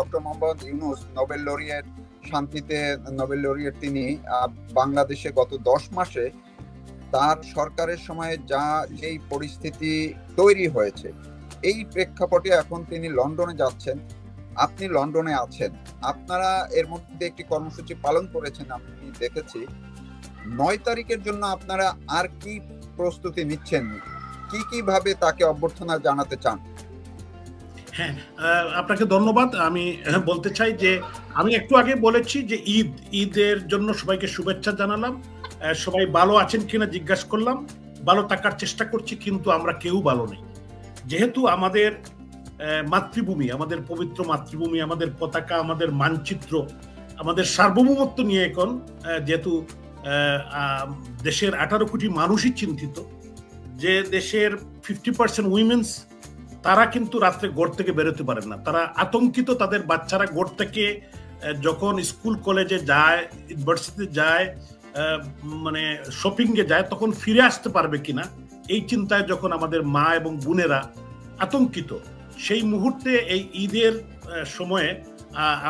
Doctor Mohammad Yunus Nobel laureate, শান্তিতে Nobel laureate, তিনি বাংলাদেশে গত 10 মাসে তার সরকারের সময়ে যেই পরিস্থিতি তৈরি হয়েছে, এই প্রেক্ষাপটে এখন তিনি লন্ডনে যাচ্ছেন। আপনি লন্ডনে আছেন, আপনারা এর মধ্যে একটি কর্মসূচি পালন করেছেন, আমি দেখেছি। 9 তারিখের জন্য আপনারা আর কি প্রস্তুতি নিচ্ছেন, কি ভাবে তাকে অভ্যর্থনা জানাতে চান? হ্যাঁ, আপনাকে ধন্যবাদ। আমি বলতে চাই যে আমি একটু আগে বলেছি যে ঈদের জন্য সবাইকে শুভেচ্ছা জানালাম। সবাই ভালো আছেন কিনা জিজ্ঞাসা করলাম। ভালো থাকার চেষ্টা করছি, কিন্তু আমরা কেউ ভালো নেই। যেহেতু আমাদের মাতৃভূমি, আমাদের পবিত্র মাতৃভূমি, আমাদের পতাকা, আমাদের মানচিত্র, আমাদের সার্বভৌমত্ব নিয়ে এখন যেহেতু দেশের 18 কোটি মানুষই চিন্তিত, যে দেশের 50% উইমেন্স, তারা কিন্তু রাত্রে ঘর থেকে বেরোতে পারেন না। তারা আতঙ্কিত। তাদের বাচ্চারা ঘর থেকে যখন স্কুল কলেজে যায়, ইউনিভার্সিটিতে যায়, মানে শপিংয়ে যায়, তখন ফিরে আসতে পারবে কিনা এই চিন্তায় যখন আমাদের মা এবং বোনেরা আতঙ্কিত, সেই মুহূর্তে এই ঈদের সময়ে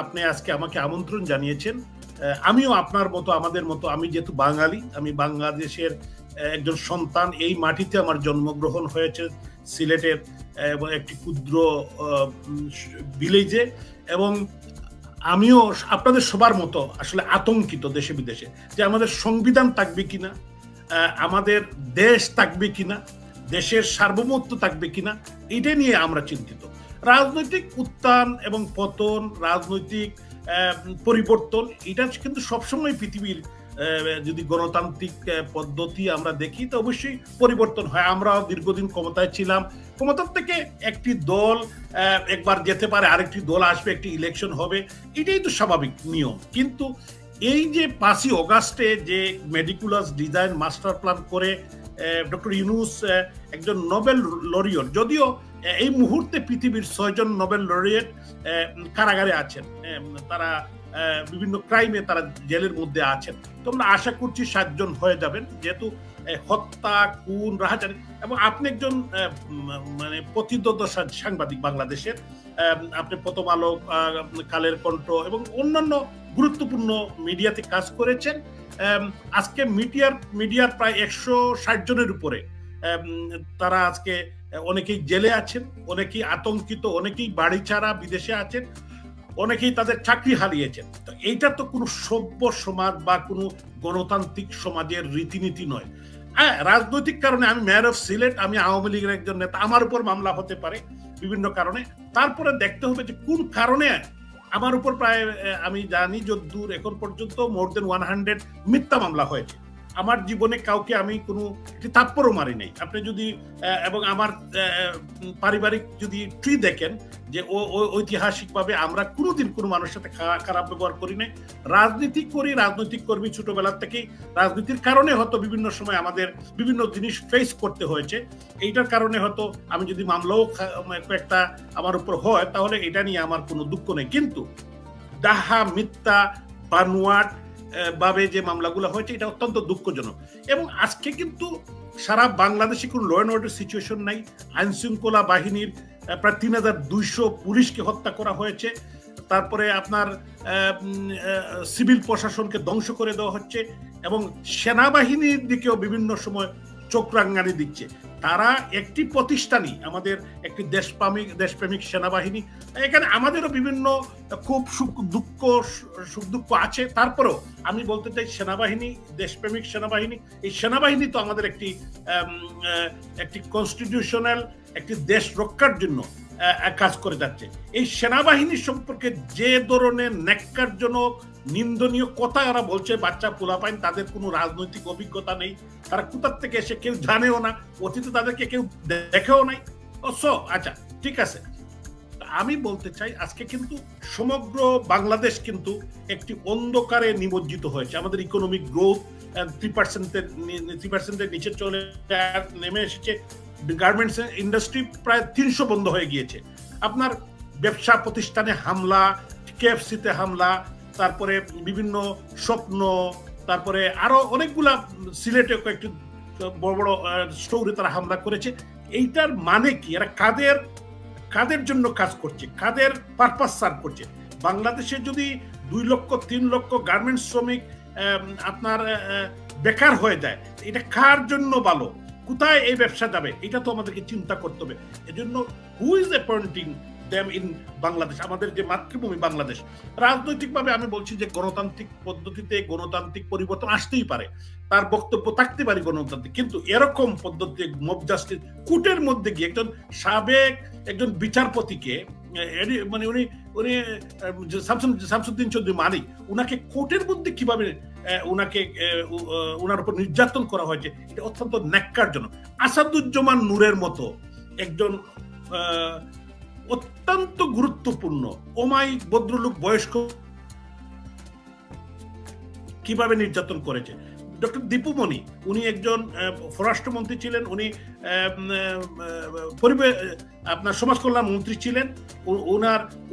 আপনি আজকে আমাকে আমন্ত্রণ জানিয়েছেন। আমিও আপনার মতো, আমাদের মতো, আমি যেহেতু বাঙালি, আমি বাংলাদেশের একজন সন্তান, এই মাটিতে আমার জন্মগ্রহণ হয়েছে, সিলেটের একটি ক্ষুদ্র ভিলেজে, এবং আমিও আপনাদের সবার মতো আসলে আতঙ্কিত দেশে বিদেশে, যে আমাদের সংবিধান থাকবে কিনা, আমাদের দেশ থাকবে কিনা, দেশের সার্বভৌমত্ব থাকবে কিনা, এটা নিয়ে আমরা চিন্তিত। রাজনৈতিক উত্থান এবং পতন, রাজনৈতিক পরিবর্তন, এটা কিন্তু সবসময় পৃথিবীর, যদি গণতান্ত্রিক পদ্ধতি আমরা দেখি, তো অবশ্যই পরিবর্তন হয়। আমরা দীর্ঘদিন ক্ষমতায় ছিলাম, ক্ষমতার থেকে একটি দল একবার যেতে পারে, আরেকটি দল আসবে, একটি ইলেকশন হবে, এটাই তো স্বাভাবিক নিয়ম। কিন্তু এই যে 5ই অগাস্টে যে মেডিকুলাস ডিজাইন মাস্টার প্ল্যান করে ডক্টর ইউনূস একজন নোবেল লরিয়েট, যদিও এই মুহূর্তে পৃথিবীর 6 জন নোবেল লরিয়েট কারাগারে আছেন, তারা বিভিন্ন ক্রাইমে তারা জেলের মধ্যে আছেন, তো আমরা আশা করছি 7 জন হয়ে যাবেন, যেহেতু হত্যা, খুন, রাহাজানি, এবং আপনি একজন মানে প্রতিদ্বন্দ্ব সাংবাদিক বাংলাদেশের, আপনি প্রথম আলো, কালের কণ্ঠ এবং অন্যান্য গুরুত্বপূর্ণ মিডিয়াতে কাজ করেছেন। আজকে মিডিয়ার প্রায় 160 জনের উপরে তারা আজকে, অনেকেই জেলে আছেন, অনেকেই আতঙ্কিত, অনেকেই বাড়ি ছাড়া বিদেশে আছেন, অনেকেই তাদের চাকরি হারিয়েছেন। তো এইটা তো কোনো সভ্য সমাজ বা কোনো গণতান্ত্রিক সমাজের রীতিনীতি নয়। হ্যাঁ, রাজনৈতিক কারণে আমি মেয়র অফ সিলেট, আমি আওয়ামী লীগের একজন নেতা, আমার উপর মামলা হতে পারে বিভিন্ন কারণে। তারপরে দেখতে হবে যে কোন কারণে আমার উপর, প্রায় আমি জানি যদ্দূর এখন পর্যন্ত মোর দেন 100 মিথ্যা মামলা হয়েছে। আমার জীবনে কাউকে আমি কোনো থাপ্পড়ও মারি নাই। আপনি যদি এবং আমার পারিবারিক যদি ট্রি দেখেন, যে ঐতিহাসিকভাবে আমরা কোনোদিন কোনো মানুষের সাথে খারাপ ব্যবহার করি নাই। রাজনীতি করি, রাজনৈতিক কর্মী ছোটবেলার থেকেই। রাজনীতির কারণে হয়তো বিভিন্ন সময় আমাদের বিভিন্ন জিনিস ফেস করতে হয়েছে। এইটার কারণে হয়তো আমি যদি মামলাও একটা আমার উপর হয়, তাহলে এটা নিয়ে আমার কোনো দুঃখ নেই। কিন্তু ডাহা, মিথ্যা, বানোয়াট ভাবে যে মামলাগুলো হয়েছে, এটা অত্যন্ত দুঃখজনক। এবং আজকে কিন্তু সারা বাংলাদেশে কোনো ল অ্যান্ড অর্ডার সিচুয়েশন নাই। আইন শৃঙ্খলা বাহিনীর প্রায় 3200 পুলিশকে হত্যা করা হয়েছে। তারপরে আপনার সিভিল প্রশাসনকে ধ্বংস করে দেওয়া হচ্ছে, এবং সেনাবাহিনীর দিকেও বিভিন্ন সময় চোখরাঙ্গানি দিচ্ছে। তারা একটি প্রতিষ্ঠানই, আমাদের একটি দেশপ্রেমিক সেনাবাহিনী, এখানে আমাদেরও বিভিন্ন খুব সুখ দুঃখ আছে। তারপরেও আমি বলতে চাই, সেনাবাহিনী, দেশপ্রেমিক সেনাবাহিনী, এই সেনাবাহিনী তো আমাদের একটি কনস্টিটিউশনাল, একটি দেশ রক্ষার জন্য কাজ করে যাচ্ছে। এই সেনাবাহিনী সম্পর্কে যে ধরনের ন্যাক্কারজনক, নিন্দনীয় কথা ওরা বলছে, বাচ্চা পোলাপাইন, তাদের কোনো রাজনৈতিক অভিজ্ঞতা নেই, তারা কোথার থেকে এসে কেউ জানেও না, অতীতে তাদেরকে কেউ দেখেও নাই। আচ্ছা, ঠিক আছে। আমি বলতে চাই, আজকে কিন্তু সমগ্র বাংলাদেশ কিন্তু একটি অন্ধকারে নিমজ্জিত হয়েছে। আমাদের ইকোনমিক গ্রোথ 3% নিচে নেমে এসেছে। গার্মেন্টস ইন্ডাস্ট্রি প্রায় 300 বন্ধ হয়ে গিয়েছে। আপনার ব্যবসা প্রতিষ্ঠানে হামলা, কেএফসিতে হামলা, তারপরে বিভিন্ন স্বপ্ন, তারপরে আরো অনেকগুলা, সিলেটে কয়েকটি বড় বড় স্টোরে তারা হামলা করেছে। এইটার মানে কি? এরা কাদের জন্য কাজ করছে, কাদের পারপাস সার্ভ করছে? বাংলাদেশে যদি 2 লক্ষ 3 লক্ষ গার্মেন্টস শ্রমিক আপনার বেকার হয়ে যায়, এটা কার জন্য ভালো, কোথায় এই ব্যবসা যাবে, এটা তো আমাদেরকে চিন্তা করতে হবে। এজন্য who is appointing them in Bangladesh, আমাদের যে মাতৃভূমি বাংলাদেশ। রাজনৈতিকভাবে আমি বলছি যে গণতান্ত্রিক পদ্ধতিতে গণতান্ত্রিক পরিবর্তন আসতেই পারে, তার বক্তব্য থাকতে পারে গণতান্ত্রিক, কিন্তু এরকম পদ্ধতি মব জাস্টিস কোর্টের মধ্যে গিয়ে একজন সাবেক একজন বিচারপতিকে মানে উনি উনি শামসুদ্দিন চৌধুরী মানিক, উনাকে কোর্টের মধ্যে কিভাবে উনার উপর নির্যাতন করা হয়েছে, এটা অত্যন্ত ন্যাক্কারজনক। আসাদুজ্জামান নূরের মতো একজন অত্যন্ত গুরুত্বপূর্ণ অমায়িক ভদ্রলোক বয়স্ক কিভাবে নির্যাতন করেছে। ডক্টর দীপু মনি, উনি একজন স্বরাষ্ট্রমন্ত্রী ছিলেন, উনি আপনার সমাজ কল্যাণ মন্ত্রী ছিলেন,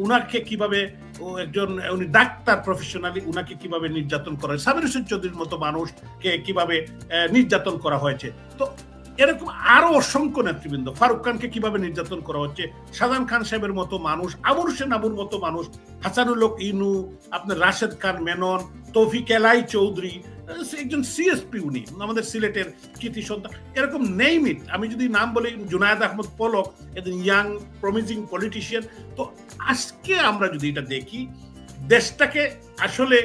উনাকে কিভাবে উনি ডাক্তার প্রফেশনালি, উনাকে কিভাবে নির্যাতন করা হয়, সাবির হোসেন চৌধুরীর মতো মানুষকে কিভাবে নির্যাতন করা হয়েছে। তো এরকম আরো অসংখ্য নেতৃবৃন্দ, ফারুক খানকে কিভাবে নির্যাতন করা হচ্ছে, শাহজাহান খান সাহেবের মতো মানুষ, আবুল হোসেন আবুর মতো মানুষ, হাসানুল হক ইনু, আপনার রাশেদ খান মেনন, তৌফিক এলাই চৌধুরী, একজন সিএসপি, উনি আমাদের সিলেটের কৃতি সন্তান, এরকম নেইম ইট। আমি যদি নাম বলি, জুনায়েদ আহমদ পলক, একজন ইয়াং প্রমিজিং পলিটিশিয়ান। তো আজকে আমরা যদি এটা দেখি, দেশটাকে আসলে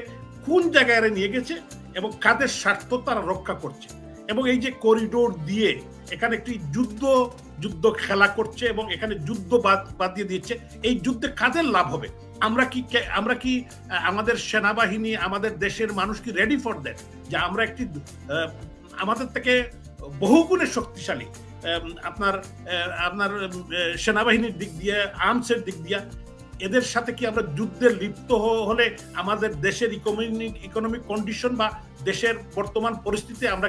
কোন জায়গায় নিয়ে গেছে এবং কাদের স্বার্থ তারা রক্ষা করছে, এবং এই যে করিডোর দিয়ে এখানে একটি যুদ্ধ খেলা করছে এবং এখানে যুদ্ধ বাদ দিয়ে দিচ্ছে, এই যুদ্ধে কাদের লাভ হবে? আমরা কি আমাদের সেনাবাহিনী, আমাদের দেশের মানুষ কি রেডি ফর দ্যাট, যে আমরা একটি আমাদের থেকে বহুগুণে শক্তিশালী আপনার সেনাবাহিনীর দিক দিয়ে, আর্মসের দিক দিয়ে, এদের সাথে কি আমরা যুদ্ধে লিপ্ত হলে আমাদের দেশের ইকোনমিক কন্ডিশন বা দেশের বর্তমান পরিস্থিতি আমরা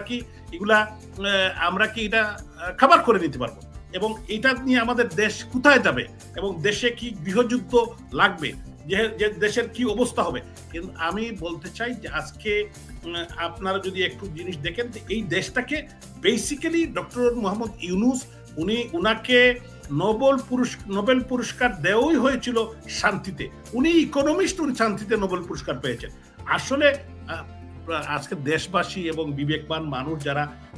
কি এটা খাবার করে নিতে পারবো? এবং এটা নিয়ে আমাদের দেশ কোথায় যাবে এবং দেশে কি গৃহযুদ্ধ লাগবে, যে দেশের কি অবস্থা হবে? কিন্তু আমি বলতে চাই যে আজকে আপনারা যদি একটু জিনিস দেখেন, এই দেশটাকে বেসিক্যালি ডক্টর মোহাম্মদ ইউনূস, উনাকে নোবেল পুরস্কার দেওয়াই হয়েছিল শান্তিতে। উনি ইকোনমিস্ট, উনি শান্তিতে নোবেল পুরস্কার পেয়েছেন। আসলে আজকে দেশবাসী এবং বিবেকবান মানুষ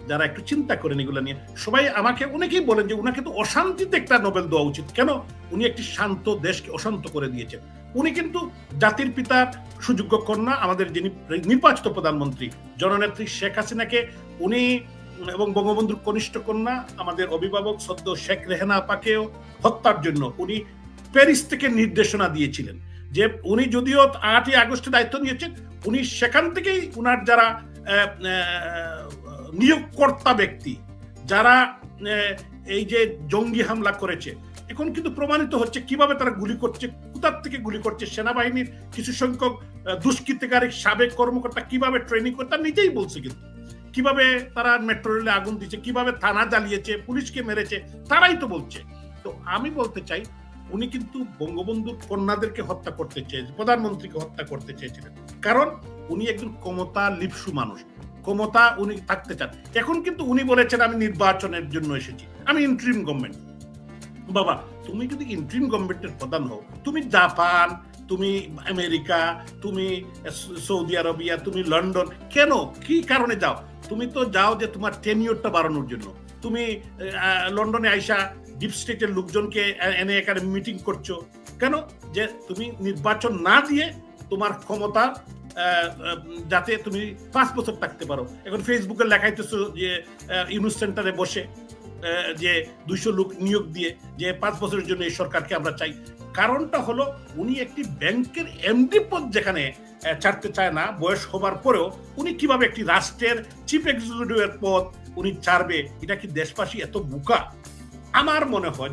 যারা একটু চিন্তা করেন এগুলো নিয়ে, সবাই আমাকে অনেকেই বলেন যে উনাকে তো অশান্তিতে একটা নোবেল দেওয়া উচিত। কেন? উনি একটি শান্ত দেশকে অশান্ত করে দিয়েছেন। উনি কিন্তু জাতির পিতার সুযোগ্য কন্যা, আমাদের যিনি নির্বাচিত প্রধানমন্ত্রী জননেত্রী শেখ হাসিনাকে উনি এবং বঙ্গবন্ধুর কনিষ্ঠ কন্যা আমাদের অভিভাবক সদ্য শেখ রেহানা আপাকেও হত্যার জন্য উনি প্যারিস থেকে নির্দেশনা দিয়েছিলেন, যে উনি যদিও 8ই আগস্টে দায়িত্ব নিয়েছেন, উনি সেখান থেকেই উনার যারা নিয়োগকর্তা ব্যক্তি, যারা এই যে জঙ্গি হামলা করেছে, এখন কিন্তু প্রমাণিত হচ্ছে কিভাবে তারা গুলি করছে, কোথার থেকে গুলি করছে। সেনাবাহিনীর কিছু সংখ্যক দুষ্কৃতিকারী সাবেক কর্মকর্তা কিভাবে ট্রেনিং করে, তারা নিজেই বলছে, কিন্তু কিভাবে তারা মেট্রো রেলে আগুন দিচ্ছে, কিভাবে থানা জ্বালিয়েছে, পুলিশকে মেরেছে, তারাই তো বলছে। তো আমি বলতে চাই, উনি কিন্তু বঙ্গবন্ধুর কন্যাদেরকে হত্যা করতে চেয়েছেন, প্রধানমন্ত্রীকে হত্যা করতে চেয়েছিলেন, কারণ উনি একজন ক্ষমতা লিপ্সু মানুষ, ক্ষমতা উনি থাকতে চান। এখন কিন্তু উনি বলেছেন আমি নির্বাচনের জন্য এসেছি, আমি ইন্টারিম গভর্নমেন্ট। বাবা, তুমি যদি ইন্টারিম গভর্নমেন্টের প্রধান হও, তুমি জাপান, তুমি আমেরিকা, তুমি সৌদি আরবিয়া, তুমি লন্ডন, কেন কি কারণে যাও? তুমি তো যাও যে তোমার টেনিয়রটা বাড়ানোর জন্য। তুমি লন্ডনে আইসা ডিপ স্টেটের লোকজনকে এনে এখানে মিটিং করছো কেন? যে তুমি নির্বাচন না দিয়ে তোমার ক্ষমতা যাতে তুমি 5 বছর থাকতে পারো। এখন ফেসবুকে লেখাইতেছো যে ইউনুস সেন্টারে বসে যে 200 লোক নিয়োগ দিয়ে যে 5 বছরের জন্য এই সরকারকে আমরা চাই। কারণটা হলো উনি একটি ব্যাংকের এমডি পদ যেখানে ছাড়তে চায় না বয়স হবার পরেও, উনি কিভাবে একটি রাষ্ট্রের চিফ এক্সিকিউটিভের পদ উনি ছাড়বে? এটা কি দেশবাসী এত বোকা? আমার মনে হয়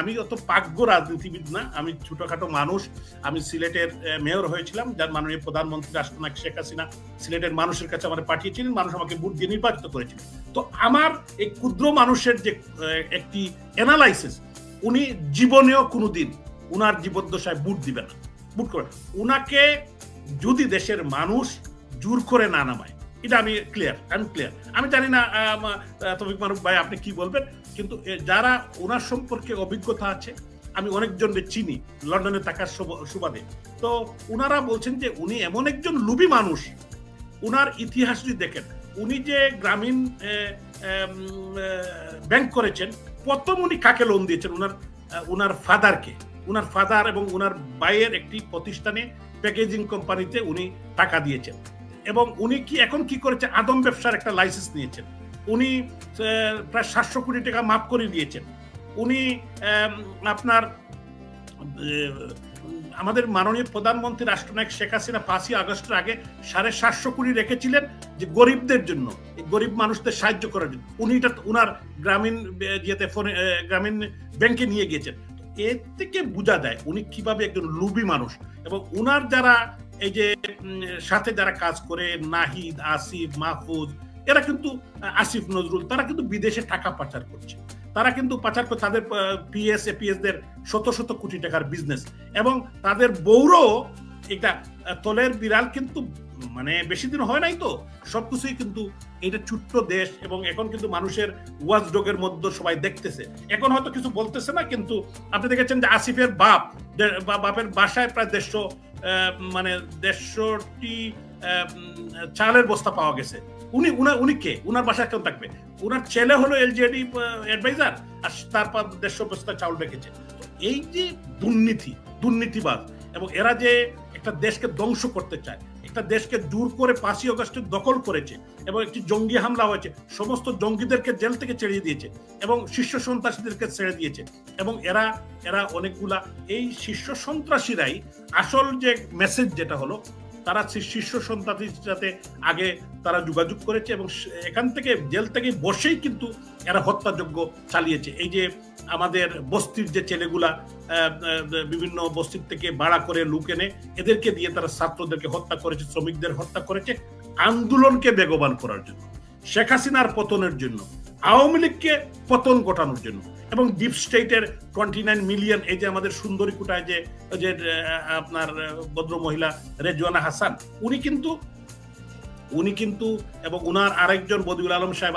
আমি অত পাগ্য রাজনীতিবিদ না, আমি ছোটখাটো মানুষ। আমি সিলেটের মেয়র হয়েছিলাম, যার মাননীয় প্রধানমন্ত্রী রাষ্ট্রনায়ক শেখ হাসিনা সিলেটের মানুষের কাছে আমার পাঠিয়েছিলেন, মানুষ আমাকে ভোট দিয়ে নির্বাচিত করেছিলেন। তো আমার এই ক্ষুদ্র মানুষের যে একটি অ্যানালাইসিস, উনি জীবনেও কোনোদিন উনার জীবদ্দশায় ভোট দিবেন না, ভোট করে উনাকে যদি দেশের মানুষ জোর করে না নামায়। এটা আমি ক্লিয়ার। আমি জানি না তৌফিক মারুফ ভাই আপনি কি বলবেন, কিন্তু যারা ওনার সম্পর্কে অভিজ্ঞতা আছে, আমি অনেকজনকে চিনি লন্ডনে থাকার সুবাদে। তো উনারা বলছেন যে উনি এমন একজন লুবি মানুষ, উনার ইতিহাস যদি দেখেন, উনি যে গ্রামীণ ব্যাংক করেছেন, প্রথম উনি কাকে লোন দিয়েছেন? উনার ফাদারকে, উনার ফাদার এবং উনার ভাইয়ের একটি প্রতিষ্ঠানে প্যাকেজিং কোম্পানিতে উনি টাকা দিয়েছেন। এবং উনি এখন কি করেছে, আদম ব্যবসার একটা লাইসেন্স নিয়েছেন। উনি প্রায় 700 কোটি টাকা মাফ করে দিয়েছেন। উনি আপনার আমাদের মাননীয় প্রধানমন্ত্রী রাষ্ট্রনায়ক শেখ হাসিনা 5ই আগস্টের আগে 750 কোটি রেখেছিলেন যে গরিবদের জন্য, গরিব মানুষদের সাহায্য করার জন্য। উনি এটা উনার গ্রামীণ গ্রামীণ ব্যাংকে নিয়ে গিয়েছেন। এর থেকে বোঝা যায় উনি কিভাবে একজন লুবি মানুষ। এবং উনার যারা এই যে সাথে যারা কাজ করে, নাহিদ, আসিফ, মাহফুজ, এরা কিন্তু, আসিফ নজরুল, তারা কিন্তু বিদেশে টাকা পাচার করছে। তারা কিন্তু পাচার করে তাদের পিএস এপিএসদের শত শত কোটি টাকার বিজনেস। এবং তাদের বউরও এটা তলের বিড়াল, কিন্তু মানে বেশি দিন হয় নাই তো, সবকিছুই কিন্তু এটা ছোট্ট দেশ। এবং এখন কিন্তু মানুষের ওয়াচডগের মধ্যে সবাই দেখতেছে, এখন হয়তো কিছু বলতেছে না, কিন্তু আপনি দেখেছেন যে আসিফের বাপের বাসায় প্রায় 150টি চালের বস্তা পাওয়া গেছে। উনি কে? উনার বাসায় কেউ থাকবে? উনার ছেলে হলো এলজেডি অ্যাডভাইজার, আর তারপর 150 বস্তা চাউল রেখেছে। এই যে দুর্নীতিবাদ, এবং এরা যে একটা দেশকে ধ্বংস করতে চায়, একটা দেশকে জোর করে 5ই আগস্টে দখল করেছে, এবং একটি জঙ্গি হামলা হয়েছে, সমস্ত জঙ্গিদেরকে জেল থেকে ছেড়ে দিয়েছে, এবং শীর্ষ সন্ত্রাসীদেরকে ছেড়ে দিয়েছে। এবং এরা অনেকগুলা, এই শীর্ষ সন্ত্রাসীরাই আসল যে মেসেজ যেটা হলো, তারা শীর্ষ সন্ত্রাসীর সাথে আগে তারা যোগাযোগ করেছে, এবং এখান থেকে জেল থেকে বসেই কিন্তু এরা হত্যাযজ্ঞ চালিয়েছে। এই যে আমাদের বস্তির যে ছেলেগুলা বিভিন্ন বস্তির থেকে ভাড়া করে লুক এনে এদেরকে দিয়ে তারা ছাত্রদেরকে হত্যা করেছে, শ্রমিকদের হত্যা করেছে, আন্দোলনকে বেগবান করার জন্য, শেখ হাসিনার পতনের জন্য, আওয়ামী লীগকে পতন ঘটানোর জন্য। এবং ডিপ স্টেটের 29 মিলিয়ন, এই যে আমাদের সুন্দরী কোটায় যে আপনার ভদ্র মহিলা রেজওয়ানা হাসান, উনি কিন্তু এবং উনার আরেকজন বদিউল আলম সাহেব,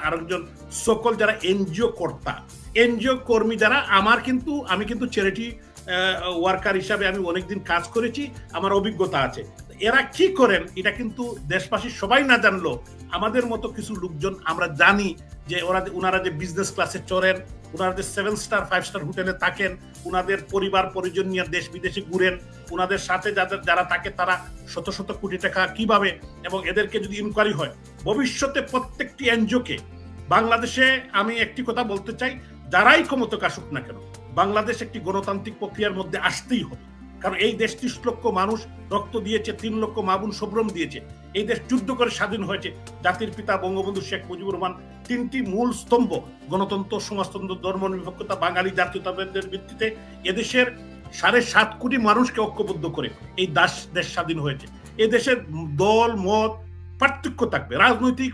আরেকজন, সকল যারা এনজিও কর্তা, এনজিও কর্মী যারা, আমি কিন্তু চ্যারিটি ওয়ার্কার হিসাবে আমি অনেকদিন কাজ করেছি, আমার অভিজ্ঞতা আছে। এরা কি করেন এটা কিন্তু দেশবাসী সবাই না জানলো, আমাদের মতো কিছু লোকজন আমরা জানি যে ওনারা যে বিজনেস ক্লাসে চড়েন, ওনারা যে 7 স্টার 5 স্টার হোটেলে থাকেন, ওনাদের পরিবার পরিজন নিয়ে দেশ বিদেশে ঘুরেন, ওনাদের সাথে যারা থাকে তারা শত শত কোটি টাকা কিভাবে। এবং এদেরকে যদি ইনকোয়ারি হয় ভবিষ্যতে প্রত্যেকটি এনজিওকে বাংলাদেশে, আমি একটি কথা বলতে চাই, যারাই ক্ষমতায় আসুক না কেন, বাংলাদেশ একটি গণতান্ত্রিক প্রক্রিয়ার মধ্যে আসতেই হবে। কারণ এই দেশ 30 লক্ষ মানুষ রক্ত দিয়েছে, 3 লক্ষ মা বোন সবরম দিয়েছে। এই দেশ যুদ্ধ করে স্বাধীন হয়েছে। জাতির পিতা বঙ্গবন্ধু শেখ মুজিবুর রহমান 3টি মূল স্তম্ভ, গণতন্ত্র, সমাজতন্ত্র, ধর্মনিরপেক্ষতা, বাঙালি জাতীয়তাবাদের ভিত্তিতে এদেশের 7.5 কোটি মানুষকে ঐক্যবদ্ধ করে এই দেশ স্বাধীন হয়েছে। এই দেশের দল মত পার্থক্য থাকবে, রাজনৈতিক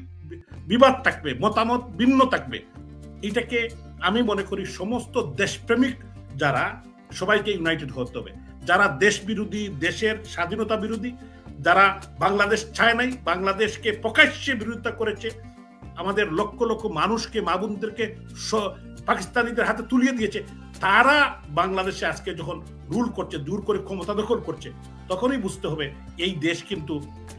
বিবাদ থাকবে, মতামত ভিন্ন থাকবে। এটাকে আমি মনে করি সমস্ত দেশপ্রেমিক যারা, সবাইকে ইউনাইটেড হতে হবে। যারা দেশ বিরোধী, দেশের স্বাধীনতা বিরোধী, যারা বাংলাদেশ চায় নাই, বাংলাদেশকে প্রকাশ্যে বিরোধিতা করেছে, আমাদের লক্ষ লক্ষ মানুষকে, মা বোনদেরকে পাকিস্তানিদের হাতে তুলিয়ে দিয়েছে, তারা বাংলাদেশে আজকে যখন রুল করছে, দূর করে ক্ষমতা দখল করছে, তখনই বুঝতে হবে এই দেশ কিন্তু,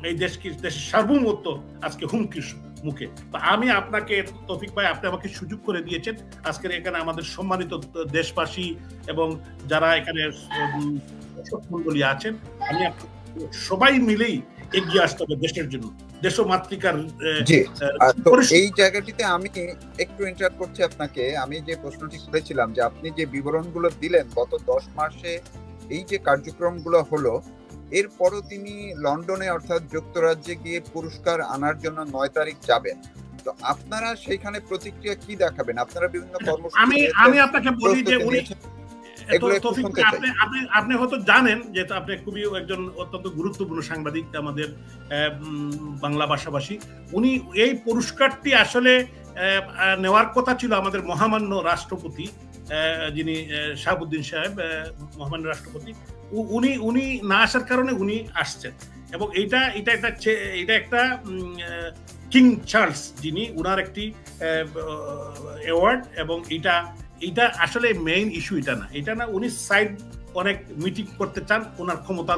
এই দেশের সার্বভৌমত্ব আজকে হুমকির মুখে। তো আমি আপনাকে, তৌফিক ভাই, আপনি আমাকে সুযোগ করে দিয়েছেন আজকের এখানে আমাদের সম্মানিত দেশবাসী এবং যারা এখানে মন্ডলী আছেন, আমি সবাই মিলেই এগিয়ে আসতে হবে দেশের জন্য, দেশমাতৃকার। এই জায়গাটিতে আমি একটু ইন্টারাপ্ট করছি আপনাকে। আমি যে প্রশ্নটি করেছিলাম যে আপনি যে বিবরণগুলো দিলেন গত 10 মাসে এই যে কার্যক্রমগুলো হলো, এরপরও তিনি লন্ডনে অর্থাৎ যুক্তরাজ্যে গিয়ে পুরস্কার আনার জন্য 9 তারিখ যাবেন। তো আপনারা সেখানে প্রতিক্রিয়া কি দেখাবেন? আপনারা বিভিন্ন কর্মসূচি, আমি আপনাকে বলি যে আপনি হয়তো জানেন যে আপনি খুবই একজন অত্যন্ত গুরুত্বপূর্ণ সাংবাদিক আমাদের বাংলা ভাষাভাষী। উনি এই পুরস্কারটি আসলে নেওয়ার কথা ছিল আমাদের মহামান্য রাষ্ট্রপতি, যিনি শাহাবুদ্দিন সাহেব, মহামান্য রাষ্ট্রপতি, উনি না আসার কারণে উনি আসছেন। এবং এটা একটা কিং চার্লস, যিনি উনার একটি অ্যাওয়ার্ড, এবং এটা আসলে মেইন ইস্যু এটা না উনি সাইড অনেক মিটিং করতে চান ওনার ক্ষমতা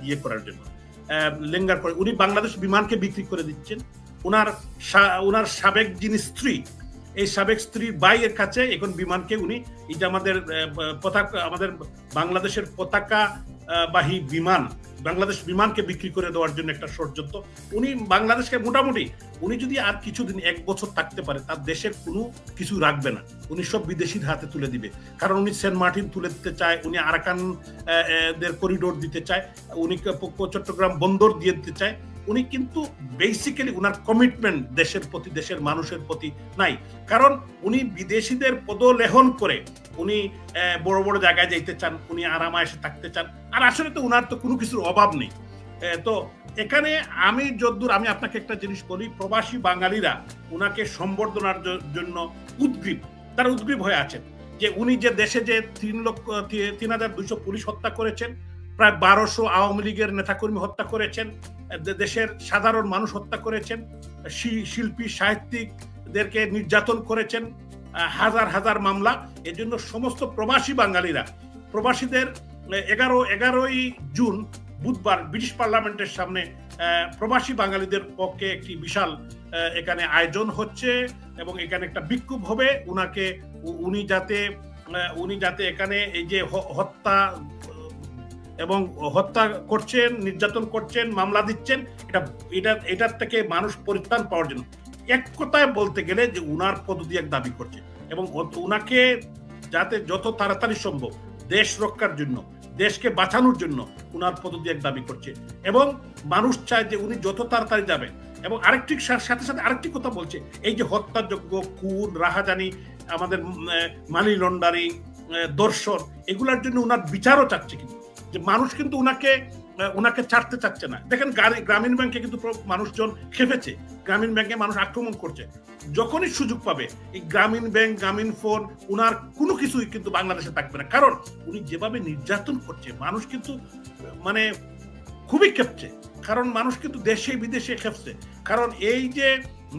ইয়ে করার জন্য, লেঙ্গার করে উনি বাংলাদেশ বিমানকে বিক্রি করে দিচ্ছেন। ওনার সাবেক যিনি স্ত্রী, এই সাবেক স্ত্রীর ভাইয়ের কাছে এখন বিমানকে উনি, এই যে আমাদের পতাকা, আমাদের বাংলাদেশের পতাকা বাহী বিমান, বাংলাদেশ বিমানকে বিক্রি করে দেওয়ার জন্য একটা ষড়যন্ত্র। উনি বাংলাদেশকে মোটামুটি উনি যদি আর কিছুদিন 1 বছর থাকতে পারে, তার দেশের কোনো কিছু রাখবে না, উনি সব বিদেশির হাতে তুলে দিবে। কারণ উনি সেন্ট মার্টিন তুলে দিতে চায়, উনি আরাকান দের করিডোর দিতে চায়, উনি চট্টগ্রাম বন্দর দিয়ে দিতে চায়। উনি কিন্তু বেসিক্যালি উনার কমিটমেন্ট দেশের প্রতি, দেশের মানুষের প্রতি নাই। কারণ উনি বিদেশিদের পদলেহন করে উনি বড় বড় জায়গায় যাইতে চান, উনি আরামায়েশে থাকতে চান। আর আসলে তো উনার তো কোনো কিছুর অভাব নেই। তো এখানে আমি যদ্দূর, আমি আপনাকে একটা জিনিস বলি, প্রবাসী বাঙালিরা উনাকে সম্বর্ধনার জন্য উদ্গ্রীব, তারা উদ্গ্রীব হয়ে আছেন যে উনি যে দেশে যে 3,200 পুলিশ হত্যা করেছেন, প্রায় 1200 আওয়ামী লীগের নেতাকর্মী হত্যা করেছেন, দেশের সাধারণ মানুষ হত্যা করেছেন, শিল্পী সাহিত্যিকদেরকে নির্যাতন করেছেন, হাজার হাজার মামলা। এজন্য সমস্ত প্রবাসী বাঙালিরা, প্রবাসীদের 11ই জুন বুধবার ব্রিটিশ পার্লামেন্টের সামনে প্রবাসী বাঙালিদের পক্ষে একটি বিশাল এখানে আয়োজন হচ্ছে এবং এখানে একটা বিক্ষোভ হবে। উনি যাতে এখানে এই যে হত্যা করছেন, নির্যাতন করছেন, মামলা দিচ্ছেন, এটার থেকে মানুষ পরিত্রাণ পাওয়ার জন্য, এক কথায় বলতে গেলে যে উনার পদত্যাগ দাবি করছে এবং উনাকে যাতে যত তাড়াতাড়ি সম্ভব দেশ রক্ষার জন্য, দেশকে বাঁচানোর জন্য উনার পদত্যাগ দাবি করছে এবং মানুষ চায় যে উনি যত তাড়াতাড়ি যাবেন। এবং আরেকটির সাথে সাথে আরেকটি কথা বলছে, এই যে হত্যাযোগ্য, খুন, রাহাজানি, আমাদের মানি লন্ডারিং, দর্শন, এগুলার জন্য উনার বিচারও চাচ্ছে। কিন্তু যে মানুষ কিন্তু উনাকে ছাড়তে চাচ্ছে না। দেখেন গ্রামীণ ব্যাংকে কিন্তু মানুষজন খেপেছে, গ্রামীণ ব্যাংকে মানুষ আক্রমণ করছে। যখনই সুযোগ পাবে এই গ্রামীণ ব্যাংক, গ্রামীণ ফোন, উনার কোনো কিছুই কিন্তু বাংলাদেশে থাকবে না। কারণ উনি যেভাবে নির্যাতন করছে, মানুষ কিন্তু মানে খুবই খেপছে। কারণ মানুষ কিন্তু দেশে বিদেশে খেপছে। কারণ এই যে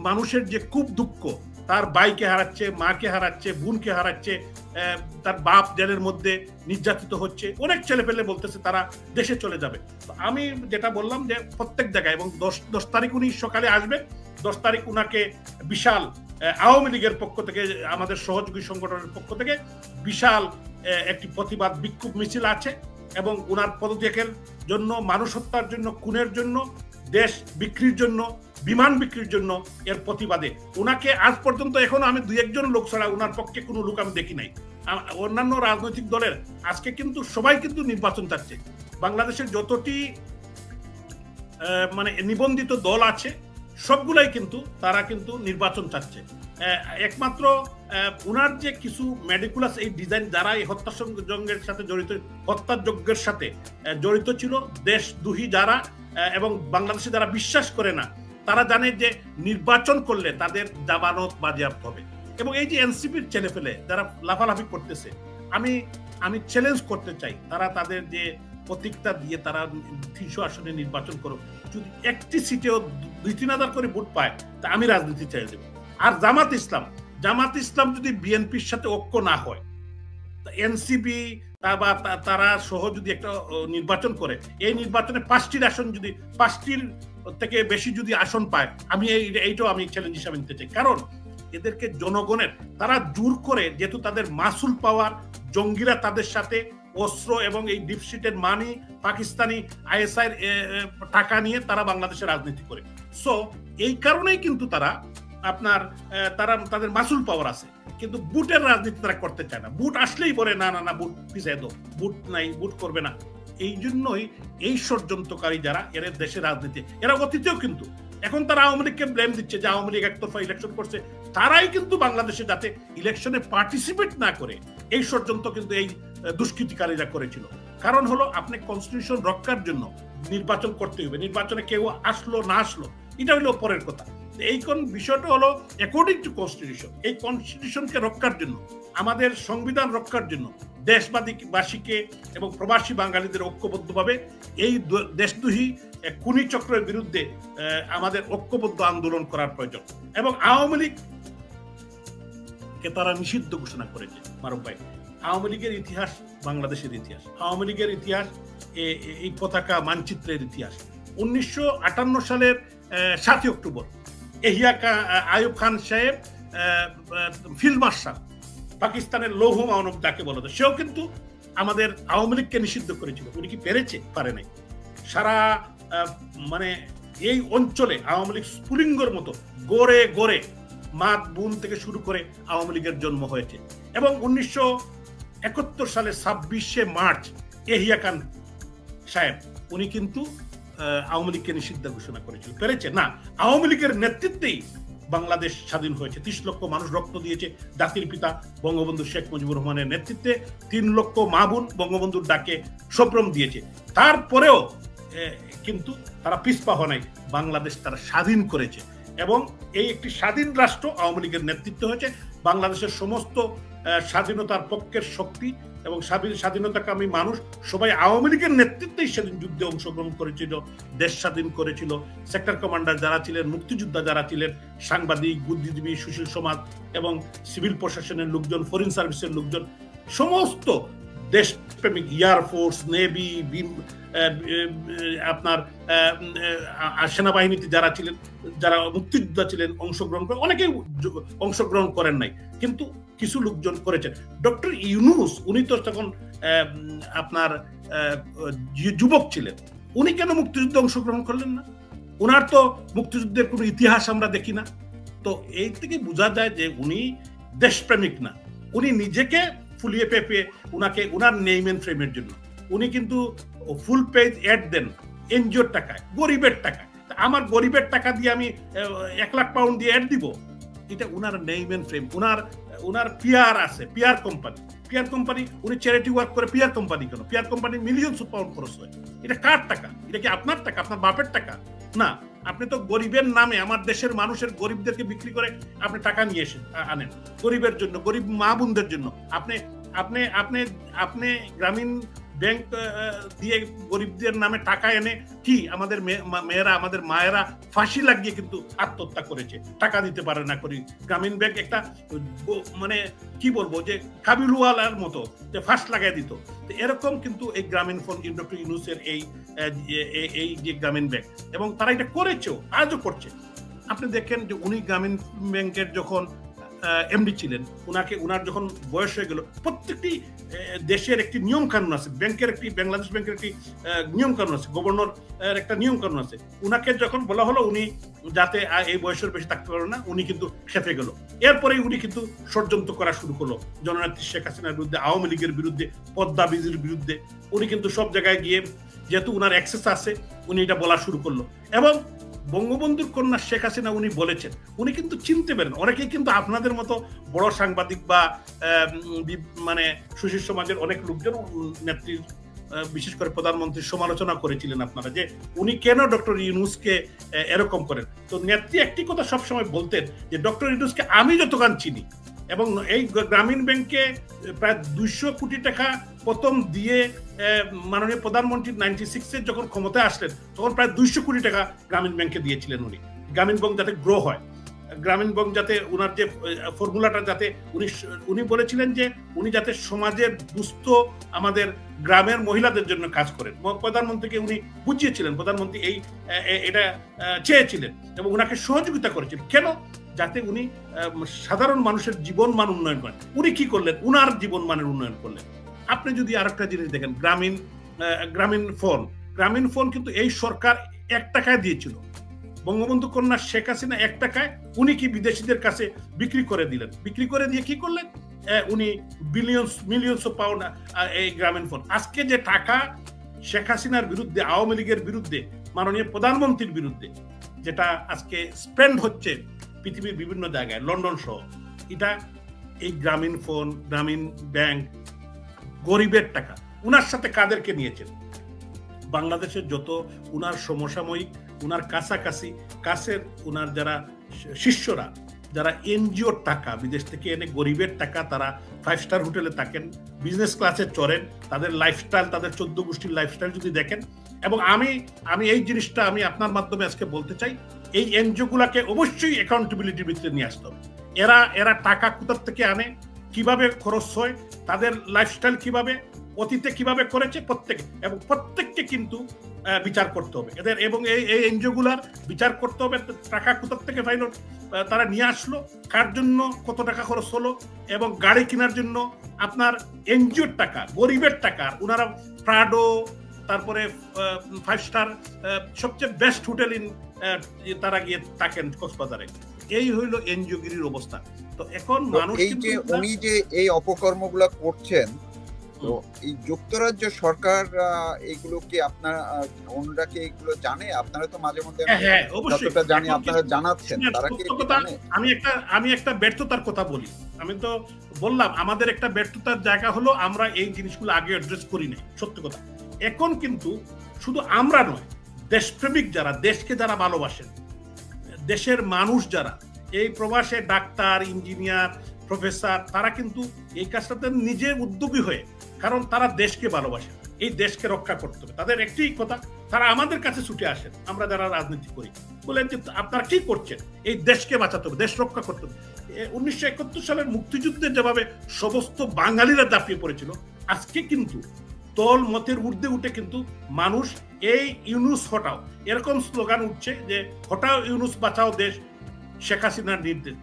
মানুষের যে খুব দুঃখ, তার ভাইকে হারাচ্ছে, মাকে হারাচ্ছে, বোনকে হারাচ্ছে, তার বাপ জেলের মধ্যে নির্যাতিত হচ্ছে, অনেক ছেলে পেলে বলতেছে তারা দেশে চলে যাবে। তো আমি যেটা বললাম যে প্রত্যেক জায়গায়, এবং 10 তারিখ উনি সকালে আসবে। 10 তারিখ উনাকে বিশাল আওয়ামী লীগের পক্ষ থেকে, আমাদের সহযোগী সংগঠনের পক্ষ থেকে বিশাল একটি প্রতিবাদ বিক্ষোভ মিছিল আছে এবং উনার পদত্যাগের জন্য, মানুষ হত্যার জন্য, খুনের জন্য, দেশ বিক্রির জন্য, বিমান বিক্রির জন্য, এর প্রতিবাদে উনাকে আজ পর্যন্ত এখনো আমি 2-1 লোক ছাড়া উনার পক্ষে কোনো লোক আমি দেখি নাই। অন্যান্য রাজনৈতিক দলের আজকে কিন্তু সবাই কিন্তু নির্বাচন চাচ্ছে। বাংলাদেশের যতটি মানে নিবন্ধিত দল আছে সবগুলাই কিন্তু তারা কিন্তু নির্বাচন চাচ্ছে। একমাত্র উনার যে কিছু মেডিকুলাস এই ডিজাইন, যারা এই হত্যাযজ্ঞের সাথে জড়িত, হত্যাযজ্ঞের সাথে জড়িত ছিল, দেশদ্রোহী যারা এবং বাংলাদেশে যারা বিশ্বাস করে না, তারা জানে যে নির্বাচন করলে তাদের জামানত বাজেয়াপ্ত হবে। এবং এই যে এনসিপির ছেলেপেলে যারা লাফালাফি করতেছে, আমি চ্যালেঞ্জ করতে চাই, তারা তাদের যে প্রতীকটা দিয়ে তারা 300 আসনে নির্বাচন করুক। যদি একটি সিটেও 2-3 হাজার করে ভোট পায়, তা আমি রাজনীতি ছেড়ে দেব। আর জামাত ইসলাম যদি বিএনপির সাথে ঐক্য না হয়, এনসিপি তারা সহ যদি একটা নির্বাচন করে, এই নির্বাচনে 5টির আসন, যদি 5টির থেকে বেশি যদি আসন পায়, আমি এইটাও আমি চ্যালেঞ্জ হিসাবে নিতে চাই। কারণ এদেরকে জনগণের, তারা জোর করে, যেহেতু তাদের মাসুল পাওয়ার, জঙ্গিরা তাদের সাথে অস্ত্র এবং এই ডিপস্টেটের মানি, পাকিস্তানি আইএসআই টাকা নিয়ে তারা বাংলাদেশে রাজনীতি করে। সো এই কারণেই কিন্তু তাদের মাসুল পাওয়ার আছে, কিন্তু বুটের রাজনীতি তারা করতে চায় না। বুট আসলেই বলে না বুট পিছিয়ে দাও, বুট নাই, বুট করবে না। এই জন্যই এই ষড়যন্ত্রকারী যারা, এরা দেশের রাজনীতি, এরা অতীতেও কিন্তু, এখন তারা আওয়ামী লীগকে ব্লেম দিচ্ছে যে আওয়ামী লীগ একতরফা ইলেকশন করছে, তারাই কিন্তু বাংলাদেশে যাতে ইলেকশনে পার্টিসিপেট না করে এই ষড়যন্ত্র কিন্তু এই দুষ্কৃতিকারীরা করেছিল। কারণ হলো, আপনি কনস্টিটিউশন রক্ষার জন্য নির্বাচন করতে হবে। নির্বাচনে কেউ আসলো না আসলো এটা হলো পরের কথা। এই কোন বিষয়টা হলো অ্যাকর্ডিং টু কনস্টিটিউশন, এই কনস্টিটিউশনকে রক্ষার জন্য, আমাদের সংবিধান রক্ষার জন্য দেশবাসীকে এবং প্রবাসী বাঙালিদের ঐক্যবদ্ধভাবে এই দেশদ্রোহী খুনি চক্রের বিরুদ্ধে আমাদের ঐক্যবদ্ধ আন্দোলন করার প্রয়োজন। এবং আওয়ামী লীগকে তারা নিষিদ্ধ ঘোষণা করেছে। মারুফ ভাই, আওয়ামী লীগের ইতিহাস বাংলাদেশের ইতিহাস, আওয়ামী লীগের ইতিহাস এই পতাকা মানচিত্রের ইতিহাস। 1958 সালের 7 অক্টোবর আইয়ুব খান সাহেব ফিল্ড মার্শাল, পাকিস্তানের লৌহ মানব যাকে বলা হয়, সেও কিন্তু আমাদের আওয়ামী লীগকে নিষিদ্ধ করেছিল। উনি কি পেরেছে? পারে নাই। সারা মানে এই অঞ্চলে আওয়ামী লীগ স্ফুলিঙ্গর মতো গড়ে গড়ে মাত বুন থেকে শুরু করে আওয়ামী লীগের জন্ম হয়েছে। এবং 1971 সালের 26শে মার্চ এহিয়া খান সাহেব উনি কিন্তু আওয়ামী লীগকে নিষিদ্ধ ঘোষণা করেছিল। পেরেছে না, আওয়ামী লীগের নেতৃত্বেই বাংলাদেশ স্বাধীন হয়েছে। 30 লক্ষ মানুষ রক্ত দিয়েছে জাতির পিতা বঙ্গবন্ধু শেখ মুজিবুর রহমানের নেতৃত্বে। 3 লক্ষ মা বোন বঙ্গবন্ধুর ডাকে সম্ভ্রম দিয়েছে। তারপরেও কিন্তু তারা পিছপা হয় নাই, বাংলাদেশ তারা স্বাধীন করেছে। এবং এই একটি স্বাধীন রাষ্ট্র আওয়ামী লীগের নেতৃত্ব হয়েছে। বাংলাদেশের সমস্ত স্বাধীনতার পক্ষের শক্তি এবং স্বাধীনতাকামী মানুষ সবাই আওয়ামী লীগের নেতৃত্বেই সেদিন যুদ্ধে অংশগ্রহণ করেছিল, দেশ স্বাধীন করেছিল। সেক্টর কমান্ডার যারা ছিলেন, মুক্তিযোদ্ধা যারা ছিলেন, সাংবাদিক, বুদ্ধিজীবী, সুশীল সমাজ এবং সিভিল প্রশাসনের লোকজন, ফরেন সার্ভিসের লোকজন, সমস্ত দেশপ্রেমিক, এয়ারফোর্স, নেভি, আপনার সেনাবাহিনীতে যারা ছিলেন, যারা মুক্তিযোদ্ধা ছিলেন, অংশগ্রহণ করে। অনেকেই অংশগ্রহণ করেন নাই, কিন্তু কিছু লোকজন করেছেন। ডক্টর ইউনূস উনি তো তখন আপনার যুবক ছিলেন, উনি কেন মুক্তিযুদ্ধে অংশগ্রহণ করলেন না? ওনার তো মুক্তিযুদ্ধের কোনো ইতিহাস আমরা দেখি না। তো এই থেকে বোঝা যায় যে উনি দেশপ্রেমিক না, উনি নিজেকে ফুলিয়ে পেঁপে উনাকে উনার নেইম এন্ড ফ্রেমের জন্য উনি কিন্তু ফুল পেজ অ্যাড দেন এনজিওর টাকায়, গরিবের টাকায়। আমার গরিবের টাকা দিয়ে আমি 1 লাখ পাউন্ড দিয়ে অ্যাড দিব? এটা উনার নেইম এন্ড ফ্রেম। উনার পিআর আছে, পিআর কোম্পানি, উনি চ্যারিটি ওয়ার্ক করে। পিআর কোম্পানি কেন? পিআর কোম্পানি মিলিয়নস পাউন্ড খরচ হয়। এটা কার টাকা? এটা কি আপনার টাকা, আপনার বাপের টাকা? না, আপনি তো গরিবের নামে, আমার দেশের মানুষের গরিবদেরকে বিক্রি করে আপনি টাকা নিয়ে আনেন গরিবের জন্য, গরিব মা বোনদের জন্য। আপনি গ্রামীণ ব্যাংক দিয়ে গরিবদের নামে টাকা এনে কি আমাদের মেয়েরা, আমাদের মায়েরা ফাঁসি লাগিয়ে কিন্তু আত্মহত্যা করেছে, টাকা দিতে পারে না। করি গ্রামীণ ব্যাংক একটা মানে কি বলবো যে কাবিলওয়ালার মতো যে ফাঁস লাগাই দিত। এরকম কিন্তু এই গ্রামীণ ফোন ডক্টর ইউনূসের এই যে গ্রামীণ ব্যাংক, এবং তারা এটা করেছেও, আজও করছে। আপনি দেখেন যে উনি গ্রামীণ ব্যাংকের যখন এমডি ছিলেন, উনার যখন বয়স হয়ে গেল, প্রত্যেকটি দেশের একটি নিয়ম কানুন আছে, বাংলাদেশ ব্যাংকের একটি নিয়ম কানুন আছে, গভর্নর একটা নিয়ম কানুন আছে। উনাকে যখন বলা হলো উনি যাতে এই বয়সের বেশি থাকতে পারবে না, উনি কিন্তু খেপে গেল। এরপরেই উনি কিন্তু ষড়যন্ত্র করা শুরু করলো জননেত্রী শেখ হাসিনার বিরুদ্ধে, আওয়ামী লীগের বিরুদ্ধে, পদ্মা বিজির বিরুদ্ধে। উনি কিন্তু সব জায়গায় গিয়ে, যেহেতু উনার অ্যাক্সেস আছে, উনি এটা বলা শুরু করলো। এবং বঙ্গবন্ধুর কন্যা শেখ হাসিনা উনি বলেছেন, উনি কিন্তু চিনতে পারেন। অনেকেই কিন্তু আপনাদের মতো বড় সাংবাদিক বা মানে সুশীল সমাজের অনেক লোকজন নেত্রীর, বিশেষ করে প্রধানমন্ত্রীর সমালোচনা করেছিলেন আপনারা, যে উনি কেন ডক্টর ইউনূসকে এরকম করেন। তো নেত্রী একটি কথা সবসময় বলতেন যে ডক্টর ইউনূসকে আমি যতক্ষণ চিনি, এবং এই গ্রামীণ ব্যাংকে প্রায় 200 কোটি টাকা প্রথম দিয়ে মাননীয় প্রধানমন্ত্রী 96-এ যখন ক্ষমতায় আসলেন, তখন প্রায় 200 কোটি টাকা গ্রামীণ ব্যাংকে দিয়েছিলেন উনি, গ্রামীণ ব্যাংক যাতে গ্রো হয়, গ্রামীণ ব্যাংক যাতে উনার যে ফর্মুলাটা যাতে উনি বলেছিলেন যে উনি যাতে সমাজের দুস্থ আমাদের গ্রামের মহিলাদের জন্য কাজ করেন। প্রধানমন্ত্রীকে উনি বুঝিয়েছিলেন, প্রধানমন্ত্রী এটা চেয়েছিলেন এবং উনাকে সহযোগিতা করেছিলেন। কেন? যাতে উনি সাধারণ মানুষের জীবন মান উন্নয়ন করেন। উনি কি করলেন? উনার জীবন মানের উন্নয়ন করলেন। আপনি যদি আরেকটা জিনিস দেখেন, গ্রামীণ ফোন কিন্তু এই সরকার 1 টাকায় দিয়েছিল। বঙ্গবন্ধু কন্যা শেখ হাসিনা 1 টাকায় উনি কি বিদেশিদের কাছে বিক্রি করে দিলেন। বিক্রি করে দিয়ে কি করলেন? উনি মিলিয়নস পাউন্ড এই গ্রামীণ ফোন। আজকে যে টাকা শেখ হাসিনার বিরুদ্ধে, আওয়ামী লীগের বিরুদ্ধে, মাননীয় প্রধানমন্ত্রীর বিরুদ্ধে যেটা আজকে স্পেন্ড হচ্ছে পৃথিবীর বিভিন্ন জায়গায়, লন্ডন সহ, এটা এই গ্রামীণ ফোন, গ্রামীণ ব্যাংক, গরিবের টাকা। উনার সাথে কাদেরকে নিয়েছেন? বাংলাদেশের যত উনার সমসাময়িক, উনার কাছাকাছি কাছের উনার যারা শিষ্যরা, যারা এনজিওর টাকা বিদেশ থেকে এনে গরিবের টাকা, তারা 5 স্টার হোটেলে থাকেন, বিজনেস ক্লাসে চড়েন, তাদের লাইফস্টাইল, তাদের 14 গোষ্ঠীর লাইফস্টাইল যদি দেখেন। এবং আমি এই জিনিসটা আমি আপনার মাধ্যমে আজকে বলতে চাই, এই এনজিও গুলাকে অবশ্যই অ্যাকাউন্টেবিলিটির ভিতরে নিয়ে আসতে হবে। এরা টাকা কোথা থেকে আনে, কিভাবে খরচ হয়, তাদের লাইফস্টাইল কিভাবে, অতীতে কিভাবে করেছে প্রত্যেকে, এবং প্রত্যেককে কিন্তু বিচার করতে হবে এদের, এবং এই এনজিওগুলার বিচার করতে হবে টাকা কোথা থেকে পাইল, তারা নিয়ে আসলো, কার জন্য কত টাকা খরচ হলো, এবং গাড়ি কেনার জন্য আপনার এনজিওর টাকা, গরিবের টাকা, ওনারা প্রাডো, তারপরে 5 স্টার সবচেয়ে বেস্ট হোটেল তারা গিয়ে থাকেন কক্সবাজারে। এই হইল এনজিও গিরির অবস্থা। তো এখন মানুষ এই যে উনি যে এই অপকর্মগুলো করছেন, তো এই যুক্তরাজ্য সরকার এগুলো কি আপনারা ওনারা কি এগুলো জানে? আপনারা তো মাঝে মধ্যে যতটা জানি আপনারা জানাচ্ছেন, তারা কি জানে? আমি একটা ব্যর্থতার কথা বলি। আমি তো বললাম আমাদের একটা ব্যর্থতার জায়গা হলো আমরা এই জিনিসগুলো আগে অ্যাড্রেস করি নাই, সত্যি কথা। এখন কিন্তু শুধু আমরা নয়, দেশপ্রেমিক যারা, দেশকে যারা ভালোবাসেন, দেশের মানুষ যারা, এই প্রবাসে ডাক্তার, ইঞ্জিনিয়ার, প্রফেসর, তারা কিন্তু এই কাজটাতে নিজে উদ্যোগী হয়ে, কারণ তারা দেশকে ভালোবাসে, এই দেশকে রক্ষা করতে হবে, তাদের একটি কথা, তারা আমাদের কাছে ছুটে আসেন, আমরা যারা রাজনীতি করি, বলেন যে আপনারা কি করছেন, এই দেশকে বাঁচাতে হবে, দেশ রক্ষা করতে হবে। 1971 সালের মুক্তিযুদ্ধে যেভাবে সমস্ত বাঙালিরা ঝাঁপিয়ে পড়েছিল, আজকে কিন্তু দল মতের ঊর্ধ্বে উঠে কিন্তু মানুষ এই ইউনুস হটাও, এরকম স্লোগান উঠছে যে হটাও ইউনুস, বাঁচাও দেশ, শেখ হাসিনার নির্দেশ।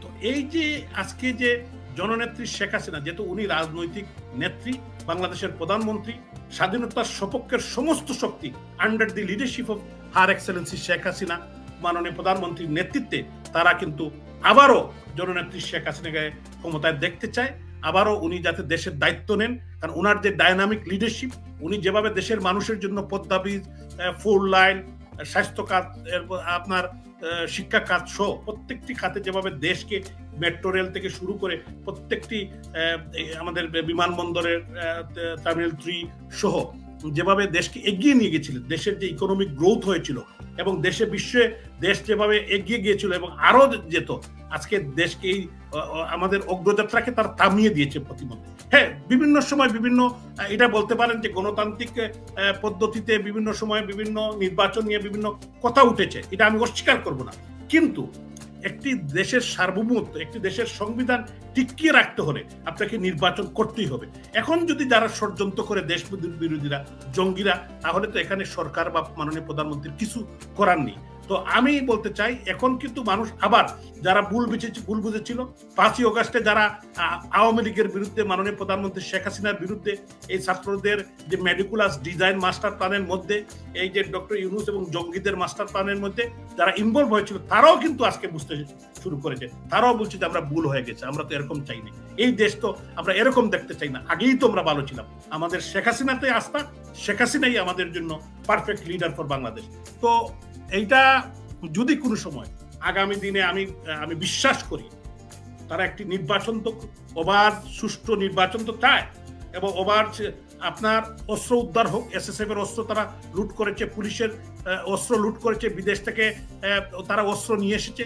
তো এই যে আজকে যে জননেত্রী শেখ হাসিনা, যেহেতু উনি রাজনৈতিক নেত্রী, বাংলাদেশের প্রধানমন্ত্রী, স্বাধীনতার সপক্ষের সমস্ত শক্তি under the leadership of her excellency Sheikh Hasina, মাননীয় প্রধানমন্ত্রীর নেতৃত্বে তারা কিন্তু আবারও জননেত্রী শেখ হাসিনাকে ক্ষমতায় দেখতে চায়, আবারও উনি যাতে দেশের দায়িত্ব নেন, কারণ ওনার যে ডাইনামিক লিডারশিপ, উনি যেভাবে দেশের মানুষের জন্য পদ্মা ব্রিজ, 4 লাইন, স্বাস্থ্য খাত, আপনার শিক্ষা খাত সহ প্রত্যেকটি খাতে যেভাবে দেশকে, মেট্রো রেল থেকে শুরু করে প্রত্যেকটি আমাদের বিমানবন্দরের টার্মিনাল 3 সহ যেভাবে দেশকে এগিয়ে নিয়ে গেছিলেন, দেশের যে ইকোনমিক গ্রোথ হয়েছিল এবং দেশে বিশ্বে দেশ যেভাবে এগিয়ে গিয়েছিল এবং আরো যেত, আজকে দেশকে এই আমাদের অগ্রযাত্রাকে তার থামিয়ে দিয়েছে প্রতিমধ্যে। হ্যাঁ, বিভিন্ন সময় বিভিন্ন, এটা বলতে পারেন যে গণতান্ত্রিক পদ্ধতিতে বিভিন্ন সময় বিভিন্ন নির্বাচন নিয়ে বিভিন্ন কথা উঠেছে, এটা আমি অস্বীকার করব না, কিন্তু একটি দেশের সার্বভৌমত্ব, একটি দেশের সংবিধান টিকিয়ে রাখতে হলে আপনাকে নির্বাচন করতেই হবে। এখন যদি যারা ষড়যন্ত্র করে দেশ বিরোধীরা, জঙ্গিরা, তাহলে তো এখানে সরকার বা মাননীয় প্রধানমন্ত্রীর কিছু করার নেই। তো আমি বলতে চাই, এখন কিন্তু মানুষ আবার যারা ভুল বুঝেছিল, 5ই অগাস্টে যারা আওয়ামী লীগের বিরুদ্ধে, মাননীয় প্রধানমন্ত্রী শেখ হাসিনার বিরুদ্ধে, এই ছাত্রদের যে মেডিকুলাস ডিজাইন মাস্টার প্ল্যানের মধ্যে, এই যে ডক্টর ইউনুস এবং জঙ্গিদের মাস্টার প্ল্যানের মধ্যে যারা ইনভলভ হয়েছিল, তারাও কিন্তু আজকে বুঝতে শুরু করেছে, তারাও বলছে যে আমরা ভুল হয়ে গেছে, আমরা তো এরকম চাই না, এই দেশ তো আমরা এরকম দেখতে চাই না, আগেই তো আমরা ভালো ছিলাম, আমাদের শেখ হাসিনাতে আস্থা, শেখ হাসিনাই আমাদের জন্য পারফেক্ট লিডার ফর বাংলাদেশ। তো এইটা যদি কোনো সময় আগামী দিনে আমি বিশ্বাস করি তারা একটি নির্বাচন তো, অবাধ সুষ্ঠু নির্বাচন তো চায়, এবং অবাধ আপনার অস্ত্র উদ্ধার হোক, এসএসএফ এর অস্ত্র তারা লুট করেছে, পুলিশের অস্ত্র লুট করেছে, বিদেশ থেকে তারা অস্ত্র নিয়ে এসেছে।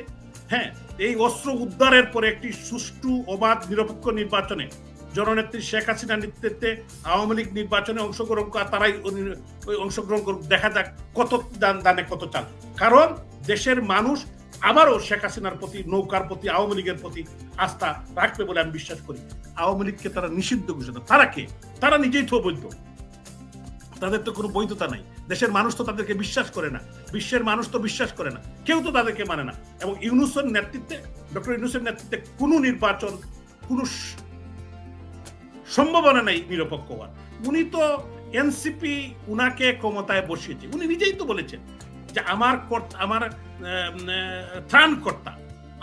হ্যাঁ, এই অস্ত্র উদ্ধারের পরে একটি সুষ্ঠু অবাধ নিরপেক্ষ নির্বাচনে জননেত্রী শেখ হাসিনার নেতৃত্বে আওয়ামী লীগ নির্বাচনে অংশগ্রহণ করা, তারাই অংশগ্রহণ করুক, দেখা যাক কত দানে কত চাল। কারণ দেশের মানুষ আবারও শেখ হাসিনার প্রতি, নৌকার প্রতি, আওয়ামী লীগের প্রতি আস্থা রাখবে বলে আমি বিশ্বাস করি। আওয়ামী লীগকে তারা নিষিদ্ধ ঘোষণা, তারা কে? তারা নিজেই তো অবৈধ, তাদের তো কোনো বৈধতা নাই, দেশের মানুষ তো তাদেরকে বিশ্বাস করে না, বিশ্বের মানুষ তো বিশ্বাস করে না, কেউ তো তাদেরকে মানে না। এবং ইউনূসের নেতৃত্বে, ডক্টর ইউনূসের নেতৃত্বে কোনো নির্বাচন, কোনো সম্ভাবনা নাই নিরপেক্ষ হওয়ার। উনি তো এনসিপি উনাকে ক্ষমতায় বসিয়েছে, উনি নিজেই তো বলেছেন যে আমার ত্রাণকর্তা,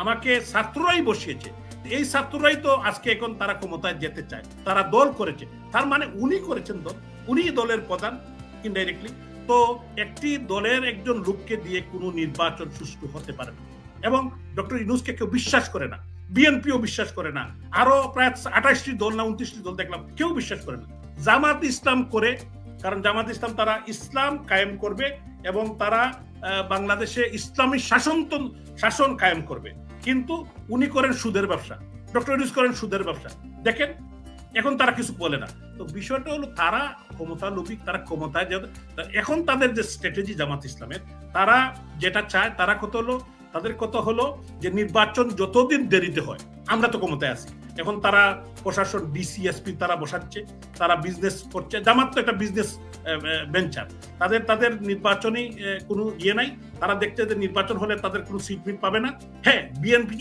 আমাকে ছাত্ররাই বসিয়েছে, এই ছাত্ররাই তো আজকে এখন তারা ক্ষমতায় যেতে চায়, তারা দল করেছে, তার মানে উনি করেছেন দল, উনি দলের প্রধান ইনডাইরেক্টলি। তো একটি দলের একজন লোককে দিয়ে কোনো নির্বাচন সুষ্ঠু হতে পারে না, এবং ডক্টর ইউনূসকে কেউ বিশ্বাস করে না, বিএনপিও বিশ্বাস করে না, আরো প্রায় 28টি দল না 29টি দল দেখলাম, কেউ বিশ্বাস করে না। জামাত ইসলাম করে, কারণ জামাত ইসলাম তারা ইসলাম কায়েম করবে এবং তারা বাংলাদেশে ইসলামী শাসন কায়েম করবে, কিন্তু উনি করেন সুদের ব্যবসা, ডক্টর ইউনূস করেন সুদের ব্যবসা। দেখেন এখন তারা কিছু বলে না। তো বিষয়টা হলো তারা ক্ষমতা লোভী, তারা ক্ষমতায় যাবে। এখন তাদের যে স্ট্র্যাটেজি জামাত ইসলামের, তারা যেটা চায়, তারা তাদের কথা হলো যে নির্বাচন যতদিন দেরিতে হয়, আমরা তো ক্ষমতায় আছি, এখন তারা প্রশাসন ডিসিএসপি তারা বসাচ্ছে, তারা বিজনেস করছে। জামাত তো একটা বিজনেস ভেঞ্চার, তাদের নির্বাচনী কোনো ইয়ে নাই। তারা দেখছে যে নির্বাচন হলে তাদের কোনো সিট মিট পাবে না। হ্যাঁ, বিএনপি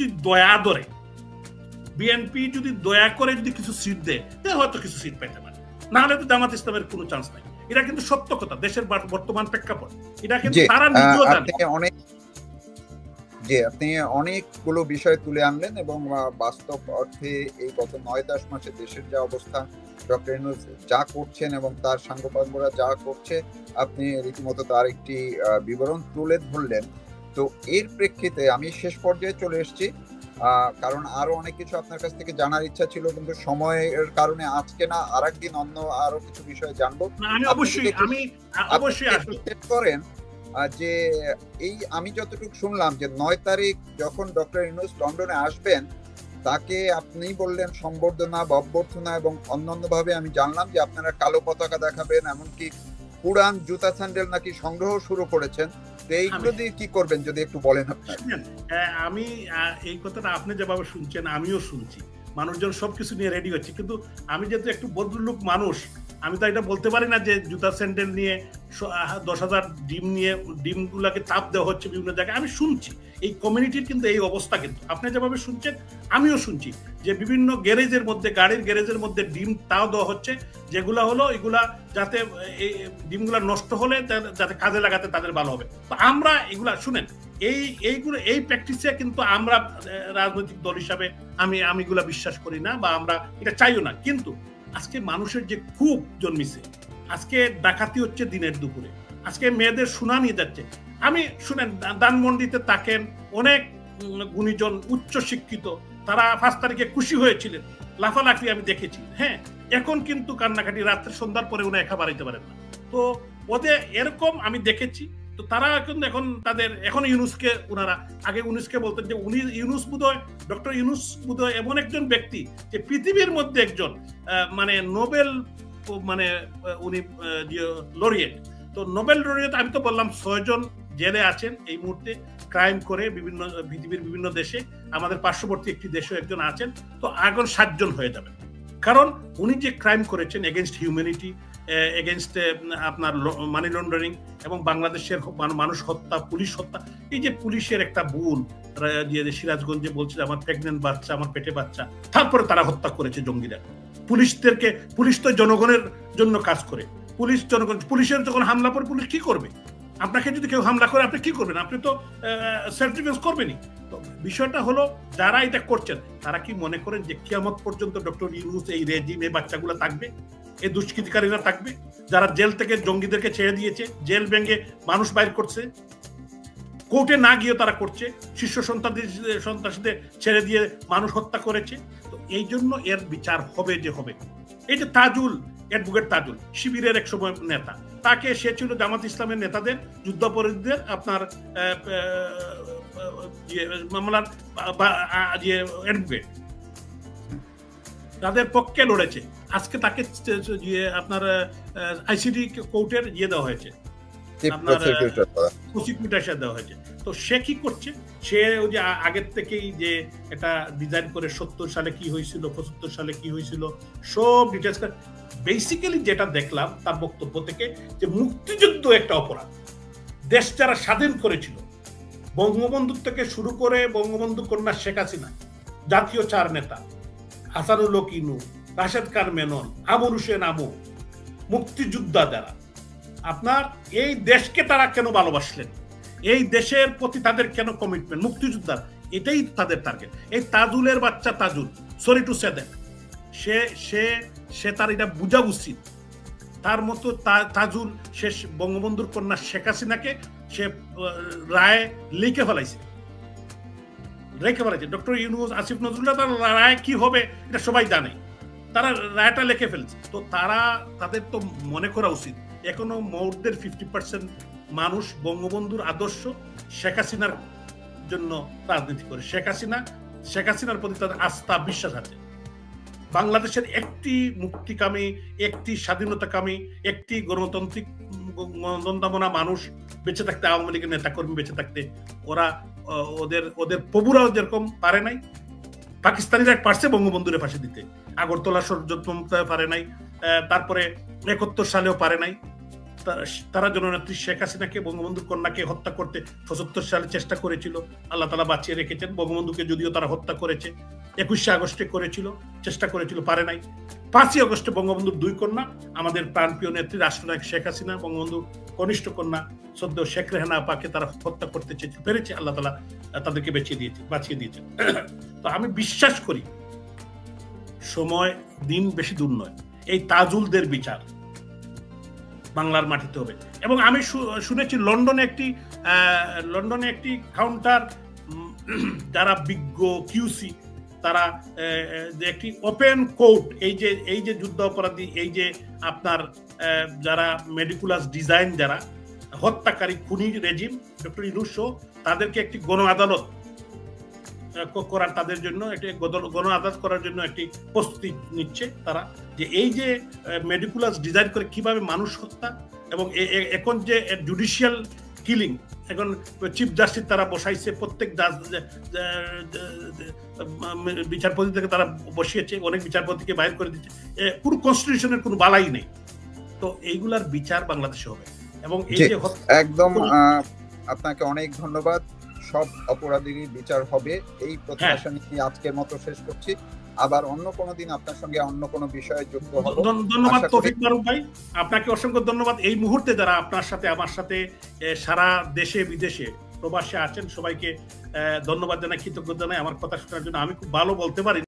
যদি দয়া করে যদি কিছু সিট দেয়, হয়তো কিছু সিট পেতে পারে, না হলে তো জামাত ইসলামের কোনো চান্স নাই। এটা কিন্তু সত্য কথা, দেশের বর্তমান প্রেক্ষাপট। এটা কিন্তু তারা নিজেও জানে। আপনি অনেকগুলো বিষয় তুলে আনলেন এবং বাস্তব অর্থে এই গত 9-10 মাসে দেশের যা অবস্থা, ডক্টর ইউনূস যা করছেন এবং তার সাঙ্গপাঙ্গরা যা করছে, আপনি রীতিমতো তার একটি বিবরণ তুলে ধরলেন। তো এর প্রেক্ষিতে আমি শেষ পর্যায়ে চলে এসেছি, কারণ আরো অনেক কিছু আপনার কাছ থেকে জানার ইচ্ছা ছিল, কিন্তু সময়ের কারণে আজকে না, আরেকদিন অন্য আরো কিছু বিষয়ে জানবো। করেন যে এই আমি যতটুকু শুনলাম যে 9 তারিখ যখন ডক্টর ইউনূস লন্ডনে আসবেন, তাকে আপনি বললেন সম্বর্ধনা বা অভ্যর্থনা, এবং অন্যান্য ভাবে আমি জানলাম যে আপনারা কালো পতাকা দেখাবেন, এমনকি পুরান জুতা স্যান্ডেল নাকি সংগ্রহ শুরু করেছেন। তো এইগুলো দিয়ে কি করবেন যদি একটু বলেন আপনার। আমি এই কথাটা আপনি যেভাবে শুনছেন আমিও শুনছি, মানুষজন সবকিছু নিয়ে রেডি হচ্ছে, কিন্তু আমি যেহেতু একটু ভদ্রলোক মানুষ, আমি তো এটা বলতে পারি না যে জুতা স্যান্ডেল নিয়ে 10,000 ডিম নিয়ে ডিমগুলাকে চাপ দেওয়া হচ্ছে বিভিন্ন জায়গায়। আমি শুনছি এই কমিউনিটির কিন্তু এই অবস্থা, কিন্তু আপনি যেভাবে শুনছেন আমিও শুনছি যে বিভিন্ন গ্যারেজের মধ্যে, গাড়ির গ্যারেজের মধ্যে ডিম তাও দেওয়া হচ্ছে, যেগুলা হলো এগুলা যাতে এই ডিমগুলা নষ্ট হলে যাতে কাজে লাগাতে তাদের ভালো হবে। তো আমরা এগুলা শুনেন, এই প্র্যাকটিসে কিন্তু আমরা রাজনৈতিক দল হিসাবে আমি এগুলা বিশ্বাস করি না, বা আমরা এটা চাইও না। কিন্তু আজকে মানুষের যে ক্ষোভ জন্মিছে, আজকে ডাকাতি হচ্ছে দিনের দুপুরে, আজকে মেয়েদের সোনা নিয়ে যাচ্ছে। আমি শুনেন, ধানমন্ডিতে তাকেন অনেক গুণীজন উচ্চ শিক্ষিত, তারা 5 তারিখে খুশি হয়েছিলেন, লাফালাফি আমি দেখেছি। হ্যাঁ, এখন কিন্তু কান্নাকাটি, রাত্রে সন্ধ্যার পরে উনি একা বাড়াইতে পারেন না। তো ওদের এরকম আমি দেখেছি। তো তারা কিন্তু এখন ইউনূসকে, ওনারা আগে ইউনূসকে বলতেন যে উনি ডক্টর ইউনূস বোধহয় এমন একজন ব্যক্তি যে পৃথিবীর মধ্যে একজন মানে নোবেল উনি লরিয়েট। তো নোবেল লরিয়েট, আমি তো বললাম 6 জন জেলে আছেন এই মুহূর্তে ক্রাইম করে পৃথিবীর বিভিন্ন দেশে, আমাদের পার্শ্ববর্তী একটি দেশে একজন আছেন। তো এখন 7 জন হয়ে যাবেন, কারণ উনি যে ক্রাইম করেছেন এগেইনস্ট হিউম্যানিটি, এগেইনস্ট আপনার মানি লন্ডারিং এবং বাংলাদেশের মানুষ হত্যা, পুলিশ হত্যা। এই যে পুলিশের একটা ভুল, সিরাজগঞ্জে বলছে আমার প্রেগনেন্ট বাচ্চা, আমার পেটে বাচ্চা, তারপরে তারা হত্যা করেছে জঙ্গিরা। পুলিশ তো জনগণের জন্য কাজ করে, পুলিশের যখন হামলা করে পুলিশ কি করবে? আপনাকে যদি কেউ হামলা করে আপনি কি করবেন? আপনি তো সেলফ ডিফেন্স করবেনই। তো বিষয়টা হলো, যারা এটা করছেন তারা কি মনে করেন যে কিয়ামত পর্যন্ত ডক্টর ইউনূস, এই রেজিম, এই বাচ্চাগুলো থাকবে, এই দুষ্কৃতিকারীরা থাকবে, যারা জেল থেকে জঙ্গিদেরকে ছেড়ে দিয়েছে, জেল ভেঙে মানুষ বাইর করছে, কোর্টে না গিয়ে তারা করছে, শীর্ষ সন্ত্রাসীদের ছেড়ে দিয়ে মানুষ হত্যা করেছে। তো এই জন্য এর বিচার হবে যে হবে। এই যে তাজুল, অ্যাডভোকেট তাজুল, শিবিরের এক সময় নেতা, তাকে, সে ছিল জামাত ইসলামের নেতাদের, যুদ্ধাপরাধীদের আপনার মামলার অ্যাডভোকেট, তাদের পক্ষে লড়েছে। আজকে তাকে আপনার আইসিডি কোর্টের দেওয়া হয়েছে, আপনার প্রসিকিউটর দেওয়া হয়েছে। তো সে কি করছে? সে ওই যে আগের থেকেই যে এটা ডিজাইন করে 70 সালে কি হয়েছিল, 75 সালে কি হয়েছিল, সব ডিটেলস। বেসিক্যালি যেটা দেখলাম তার বক্তব্য থেকে, যে মুক্তিযুদ্ধ একটা অপরাধ, দেশ যারা স্বাধীন করেছিল, বঙ্গবন্ধু থেকে শুরু করে বঙ্গবন্ধু কন্যা শেখ হাসিনা, জাতীয় 4 নেতা হাসানুল হক ইনু, রাশেদ খান মেনন, আমর হোসেন আমু, মুক্তিযোদ্ধা যারা, আপনার এই দেশকে তারা কেন ভালোবাসলেন, এই দেশের প্রতি তাদের কেন কমিটমেন্ট, মুক্তিযোদ্ধার, এটাই তাদের টার্গেট। এই তাজুলের বাচ্চা Tajul, sorry to say that, সে তার এটা বুঝা উচিত। তার মতো তাজুল সে বঙ্গবন্ধুর কন্যা শেখ হাসিনাকে সে রায় লিখে ফেলাইছে। ডক্টর ইউনূস, আসিফ নজরুল্লাহ, তার রায় কি হবে এটা সবাই জানে, তারা রায়টা লিখে ফেলছে। তো তাদের তো মনে করা উচিত, এখনো মৌরদের 50% মানুষ বঙ্গবন্ধুর আদর্শ, শেখ হাসিনার জন্য রাজনীতি করে। শেখ হাসিনার প্রতি তাদের আস্থা, বিশ্বাস আছে। বাংলাদেশের একটি মুক্তিকামী, একটি স্বাধীনতাকামী, একটি গণতান্ত্রিক গণতন্ত্রমনা মানুষ বেঁচে থাকতে, আওয়ামী লীগের নেতাকর্মী বেঁচে থাকতে, ওদের প্রভুরাও যেরকম পারে নাই, পাকিস্তানিরা পারছে বঙ্গবন্ধুরে ফাঁসি দিতে, আগরতলা ষড়যন্ত্র পারে নাই, তারপরে 71 সালেও পারে নাই। তারা জননেত্রী শেখ হাসিনাকে, বঙ্গবন্ধুর কন্যাকে হত্যা করতে 75 সালে চেষ্টা করেছিল, আল্লাহ তাআলা বাঁচিয়ে রেখেছেন। বঙ্গবন্ধুকে যদিও তারা হত্যা করেছে, 21শে আগস্টে করেছিল, চেষ্টা করেছিল, পারে নাই। 5ই আগস্টে বঙ্গবন্ধুর 2 কন্যা, আমাদের প্রাণপ্রিয় নেত্রী রাষ্ট্রনায়ক শেখ হাসিনা, বঙ্গবন্ধুর কনিষ্ঠ কন্যা শ্রদ্ধেয় শেখ রেহানা আপাকে তারা হত্যা করতে চেয়েছে, পেরেছে, আল্লাহ তাআলা তাদেরকে বাঁচিয়ে দিয়েছেন। তো আমি বিশ্বাস করি সময় দিন বেশি দূর নয়, এই তাজুলদের বিচার বাংলার মাটিতে হবে। এবং আমি শুনেছি লন্ডনে একটি কাউন্টার, যারা বিজ্ঞ কিউসি, তারা একটি ওপেন কোর্ট, এই যে যুদ্ধ অপরাধী, এই যে আপনার যারা মেডিকুলাস ডিজাইন, যারা হত্যাকারী খুনি রেজিম, ডক্টর ইউনূস, তাদেরকে একটি গণ আদালত করার, তাদের জন্য একটি গণ আদালত করার জন্য একটি প্রস্তুতি নিচ্ছে তারা, যে এই যে মেডিকুলাস ডিজাইন করে কিভাবে মানুষ হত্যা, এবং এখন যে জুডিশিয়াল কিলিং, এখন চিফ জাস্টিস তারা বসাইছে, প্রত্যেক বিচারপতি থেকে তারা বসিয়েছে, অনেক বিচারপতিকে বাইর করে দিচ্ছে, পুরো কনস্টিটিউশনের কোনো বালাই নেই। তো এইগুলার বিচার বাংলাদেশে হবে। এবং এই যে একদম, আপনাকে অনেক ধন্যবাদ। সব অপরাধীর বিচার হবে, এই প্রত্যাশা নিয়ে আজকের মতো শেষ করছি। আবার অন্য কোনো দিন আপনার সঙ্গে অন্য কোনো বিষয়ে যুক্ত হব। ধন্যবাদ তৌফিক মারুফ ভাই, আপনাকে অসংখ্য ধন্যবাদ। এই মুহূর্তে যারা আপনার সাথে, আমার সাথে সারা দেশে বিদেশে প্রবাসে আছেন, সবাইকে ধন্যবাদ জানাই, কৃতজ্ঞতা জানাই আমার কথা শোনার জন্য। আমি খুব ভালো বলতে পারি